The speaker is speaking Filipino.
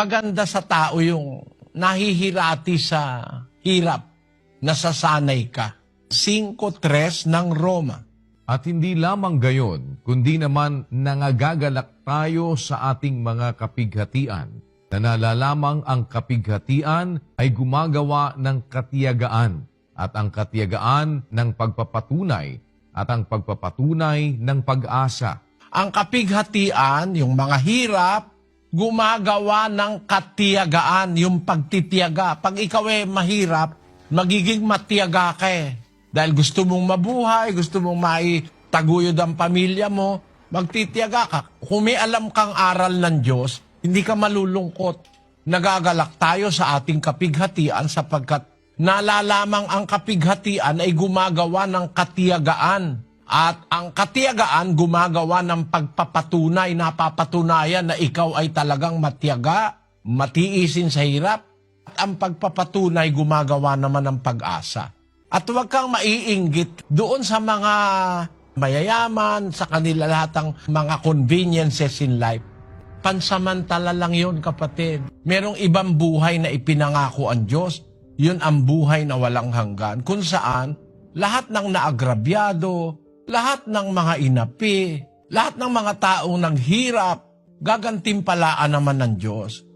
Paganda sa tao yung nahihirati sa hirap, nasasanay ka. 5:3 ng Roma. At hindi lamang gayon, kundi naman nangagagalak tayo sa ating mga kapighatian, na nalalamang ang kapighatian ay gumagawa ng katiyagaan, at ang katiyagaan ng pagpapatunay, at ang pagpapatunay ng pag-asa. Ang kapighatian, yung mga hirap, gumagawa ng katiyagaan, yung pagtitiyaga. Pag ikaw ay mahirap, magiging matiyaga ka eh. Dahil gusto mong mabuhay, gusto mong maitaguyod ang pamilya mo, magtitiyaga ka. Kung may alam kang aral ng Diyos, hindi ka malulungkot. Nagagalak tayo sa ating kapighatian sapagkat nalalamang ang kapighatian ay gumagawa ng katiyagaan. At ang katiyagaan gumagawa ng pagpapatunay, napapatunayan na ikaw ay talagang matiyaga, matiisin sa hirap. At ang pagpapatunay gumagawa naman ng pag-asa. At huwag kang maiinggit doon sa mga mayayaman, sa kanila lahatang mga conveniences in life. Pansamantala lang yun, kapatid. Merong ibang buhay na ipinangako ang Diyos. Yun ang buhay na walang hanggan. Kung saan, lahat ng naagrabyado, lahat ng mga inapi, lahat ng mga taong naghirap, gagantimpalaan naman ng Diyos.